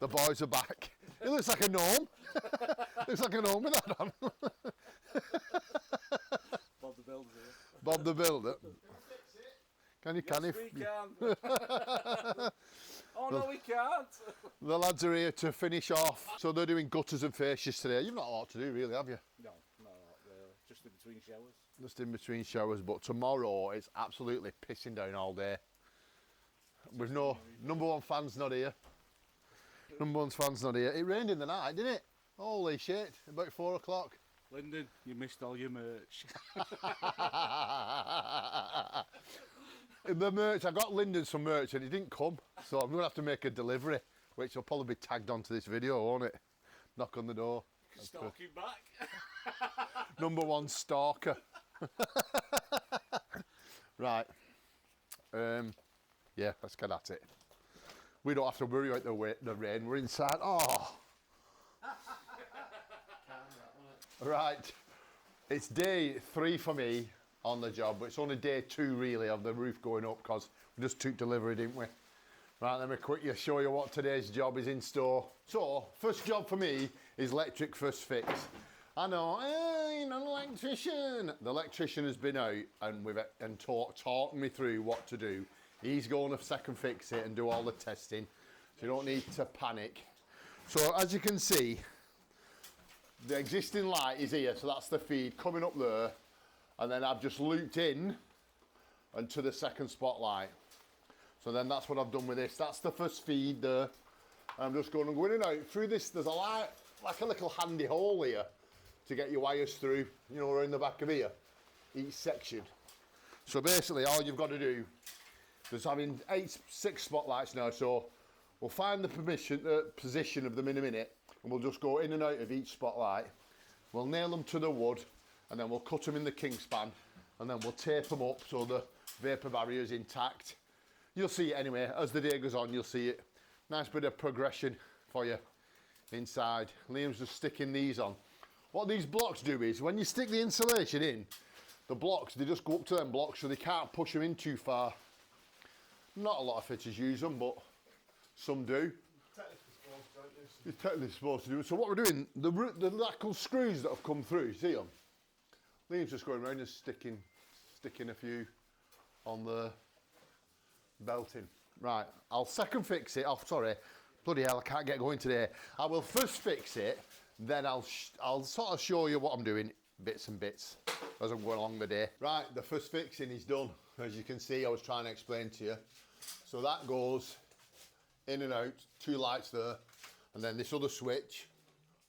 The boys are back. It looks like a gnome. Looks like a gnome with that on. Bob the Builder here. Bob the Builder. Can you? Yes, we can. Oh no, we can't. The lads are here to finish off. So they're doing gutters and fascias today. You've not a lot to do really, have you? No, just in between showers. Just in between showers, but tomorrow it's absolutely pissing down all day. With no number one fan's not here. Number one's fan's not here. It rained in the night, didn't it? Holy shit! About 4 o'clock. Lyndon, you missed all your merch. The merch, I got Lyndon some merch and he didn't come, so I'm gonna have to make a delivery, which will probably be tagged onto this video, won't it? Knock on the door. Stalking back. Number one stalker. Right. Yeah, let's get at it. We don't have to worry about the rain. We're inside. Oh. Right. It's day 3 for me on the job, but it's only day 2 really of the roof going up because we just took delivery, didn't we? Right, let me quickly show you what today's job is in store. So, first job for me is electric first fix. I know, hey, you're not an electrician. The electrician has been out and taught me through what to do. He's going to second fix it and do all the testing, so you don't need to panic. So as you can see, the existing light is here, so that's the feed coming up there, and then I've just looped in and to the second spotlight. So then that's what I've done with this. That's the first feed there. I'm just going to go in and out through this. There's a light, like a little handy hole here to get your wires through, you know, around the back of here, each section. So basically all you've got to do, there's having 6 spotlights now, so we'll find the position of them in a minute, and we'll just go in and out of each spotlight. We'll nail them to the wood, and then we'll cut them in the Kingspan, and then we'll tape them up so the vapour barrier is intact. You'll see it anyway, as the day goes on, you'll see it. Nice bit of progression for you inside. Liam's just sticking these on. What these blocks do is, when you stick the insulation in, the blocks, they just go up to them blocks so they can't push them in too far. Not a lot of fitters use them, but some do. You're technically supposed to do it. So what we're doing, the little screws that have come through, see them? Liam's just going around and sticking a few on the belting. Right, I'll second fix it. Oh, sorry, bloody hell, I can't get going today. I will first fix it, then I'll sort of show you what I'm doing, bits and bits, as I'm going along the day. Right, the first fixing is done. As you can see, I was trying to explain to you. So that goes in and out, 2 lights there, and then this other switch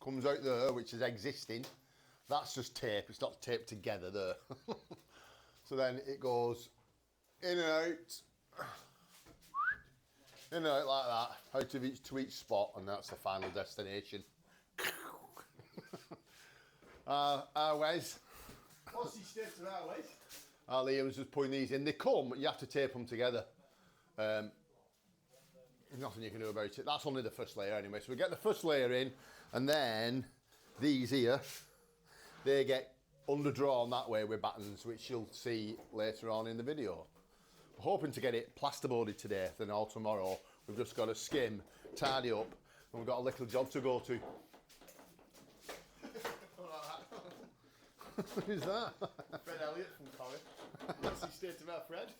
comes out there, which is existing. That's just tape, it's not taped together there. So then it goes in and out, in and out like that, out of each to each spot, and that's the final destination. Wes. What's he state to that, Wes? Liam's just putting these in. They come, but you have to tape them together. There's nothing you can do about it. That's only the first layer anyway. So we get the first layer in, and then these here, they get underdrawn that way with battens, which you'll see later on in the video. We're hoping to get it plasterboarded today, then all tomorrow. We've just got to skim, tidy up, and we've got a little job to go to. Who's that? Fred Elliott from Corrie. What's he state about Fred?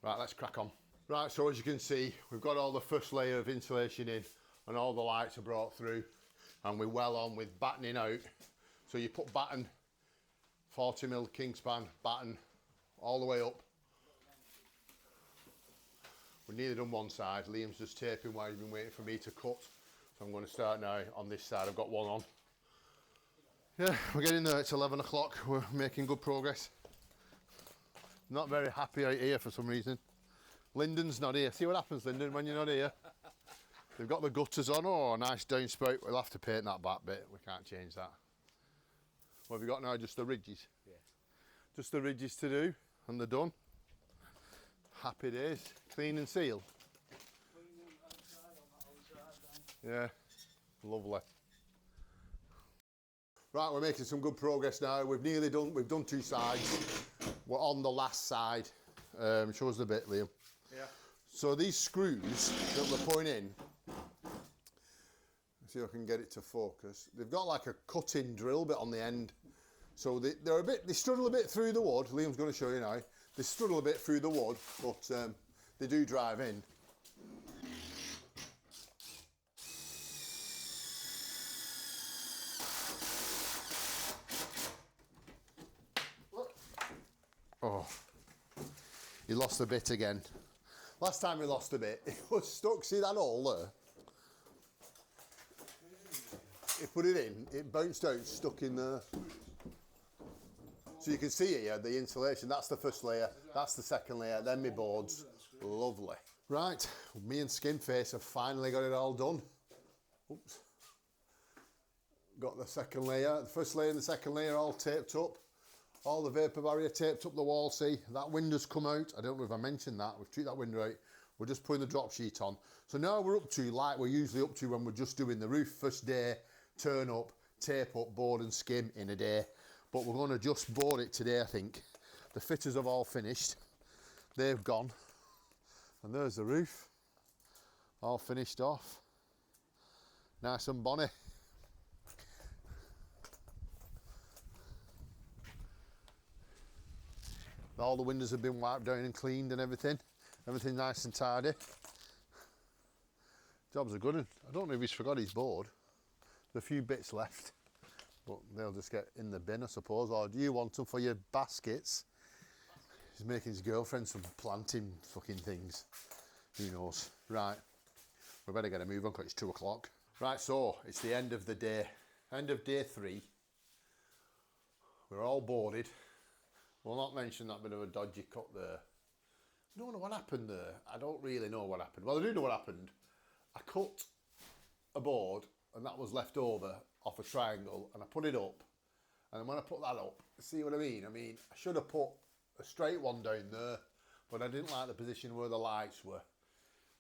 Right, let's crack on. Right, so as you can see, we've got all the first layer of insulation in, and all the lights are brought through, and we're well on with battening out. So you put batten, 40mm Kingspan batten, all the way up. We've nearly done one side. Liam's just taping while he's been waiting for me to cut. So I'm going to start now on this side. I've got one on. Yeah, we're getting there. It's 11 o'clock. We're making good progress. Not very happy out here for some reason. Lyndon's not here. See what happens, Lyndon, when you're not here? They've got the gutters on. Oh, nice downspout. We'll have to paint that back bit. We can't change that. What have you got now? Just the ridges? Yeah. Just the ridges to do, and they're done. Happy days. Clean and seal. Yeah, lovely. Right, we're making some good progress now. We've done 2 sides. We're on the last side. Show us the bit, Liam. Yeah. So these screws that we're putting in, see if I can get it to focus. They've got like a cut-in drill bit on the end. So they struggle a bit through the wood. Liam's going to show you now. They struggle a bit through the wood, but they do drive in. Oh, he lost a bit again. Last time he lost a bit, it was stuck. See that hole there? He put it in, it bounced out, stuck in there. So you can see here, the insulation, that's the first layer, that's the second layer, then my boards. Lovely. Right, me and Skinface have finally got it all done. Oops. Got the second layer, the first layer and the second layer all taped up. All the vapour barrier taped up the wall, see, that window's come out. I don't know if I mentioned that, we've took that window out. We're just putting the drop sheet on. So now we're up to, like we're usually up to when we're just doing the roof, first day, turn up, tape up, board and skim in a day. But we're going to just board it today, I think. The fitters have all finished. They've gone. And there's the roof. All finished off. Nice and bonny. All the windows have been wiped down and cleaned and everything. Everything nice and tidy. Job's a good one. I don't know if he's forgot his board. There's a few bits left, but they'll just get in the bin, I suppose. Or do you want them for your baskets? He's making his girlfriend some planting fucking things. Who knows? Right, we better get a move on because it's 2 o'clock. Right, so it's the end of the day. End of day 3. We're all boarded. We'll not mention that bit of a dodgy cut there. I don't know what happened there. I don't really know what happened. Well, I do know what happened. I cut a board and that was left over off a triangle and I put it up. And then when I put that up, see what I mean? I should have put a straight one down there, but I didn't like the position where the lights were.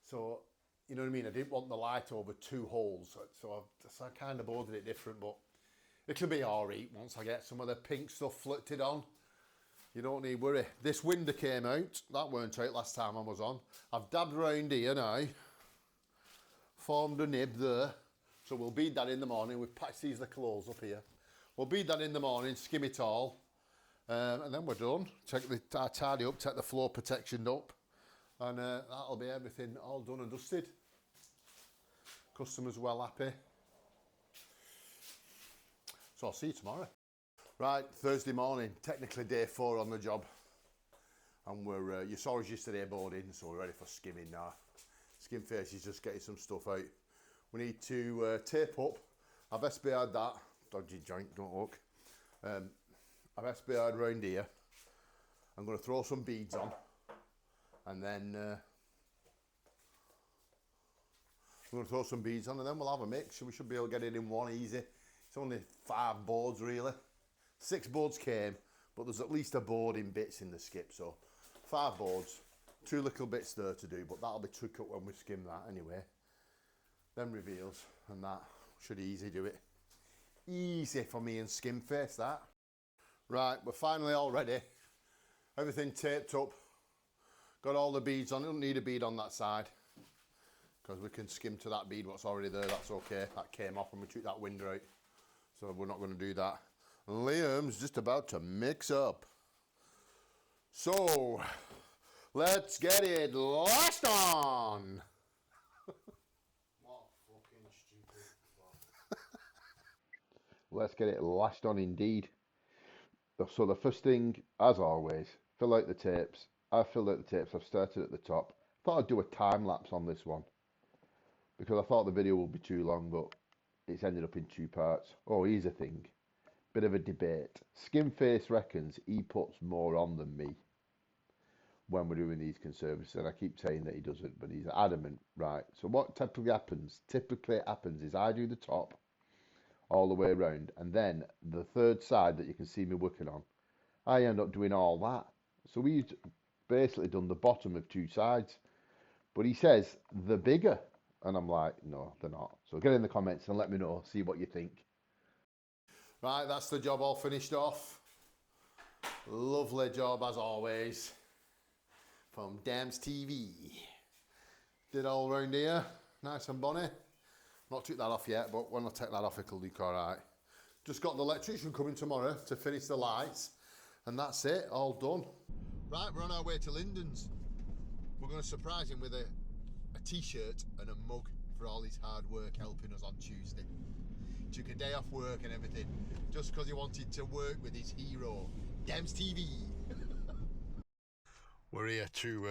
So, you know what I mean? I didn't want the light over 2 holes. So I kind of boarded it different, but it'll be all right once I get some of the pink stuff flicked on. You don't need worry. This window came out. That weren't out last time I was on. I've dabbed round here now. Formed a nib there. So we'll bead that in the morning. We've patched these little holes up here. We'll bead that in the morning, skim it all. And then we're done. Tidy up, take the floor protection up. And that'll be everything all done and dusted. Customers well happy. So I'll see you tomorrow. Right, Thursday morning, technically day 4 on the job. And you saw us yesterday boarding, so we're ready for skimming now. Skinface is just getting some stuff out. We need to tape up. I've SBI'd that. Dodgy joint, don't look. I've SBI'd round here. I'm going to throw some beads on. And then we're going to throw some beads on and then we'll have a mix. We should be able to get it in one easy. It's only 5 boards really. 6 boards came, but there's at least a board in bits in the skip, so 5 boards, 2 little bits there to do, but that'll be took up when we skim that anyway. Then reveals, and that should easy do it. Easy for me and Skinface, that. Right, we're finally all ready. Everything taped up. Got all the beads on. I don't need a bead on that side, because we can skim to that bead what's already there, that's okay. That came off when we took that window out, so we're not going to do that. Liam's just about to mix up. So, let's get it lashed on. What fucking stupid fuck. Let's get it lashed on indeed. So the first thing, as always, fill out the tapes. I've filled out the tapes, I've started at the top. Thought I'd do a time lapse on this one, because I thought the video would be too long, but it's ended up in 2 parts. Oh, here's a thing. Bit of a debate. Skinface reckons he puts more on than me when we're doing these conservatives, and I keep saying that he doesn't, but he's adamant. Right, so what typically happens is I do the top all the way around, and then the third side that you can see me working on, I end up doing all that. So we've basically done the bottom of 2 sides, but he says they're bigger, and I'm like, no, they're not. So get in the comments and let me know, see what you think. Right, that's the job all finished off. Lovely job as always. from Dams TV. Did all round here, nice and bonny. Not took that off yet, but when I take that off it'll look alright. Just got the electrician coming tomorrow to finish the lights, and that's it, all done. Right, we're on our way to Lyndon's. We're going to surprise him with a t-shirt and a mug for all his hard work helping us on Tuesday. Took a day off work and everything, just because he wanted to work with his hero, Dams TV. We're here to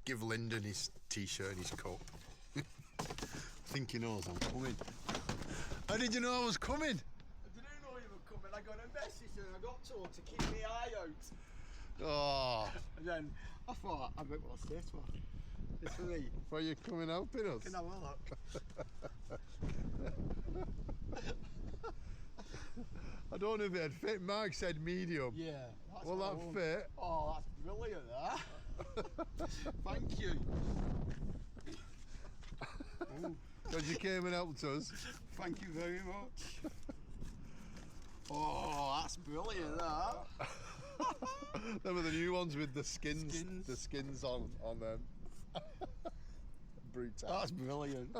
give Lyndon his t-shirt and his cup. I think he knows I'm coming. How did you know I was coming? I didn't know you were coming. I got a message and I got told to keep my eye out. Oh, And then I thought, I bet what I'll say to her. It's for me. why are you coming helping us? Can I have a look? I don't know if it'd fit. Mark said medium. Yeah. That's Will what I that want. fit? Oh, that's brilliant, that. Thank you. Because you came and helped us. Thank you very much. Oh, that's brilliant, that. Them are the new ones with the skins. Skins. The skins on them. Brutal. That's brilliant.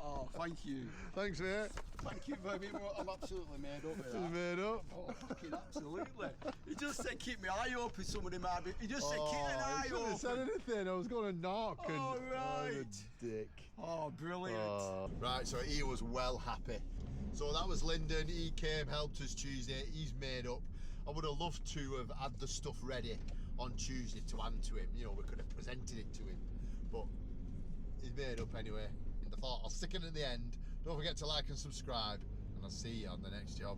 Oh, thank you. Thanks, mate. Thank you very much. I'm absolutely made up with It's that. made up. Oh, fucking absolutely. He just said keep my eye open, somebody might be. He just said keep an Oh, eye he shouldn't have said open. anything. I was going to knock. And, Oh, the right. dick. Oh, brilliant. Right, so he was well happy. So that was Lyndon. He came, helped us Tuesday. He's made up. I would have loved to have had the stuff ready on Tuesday to hand to him. You know, we could have presented it to him. But he's made up anyway. And I thought I'll stick it at the end. Don't forget to like and subscribe. And I'll see you on the next job.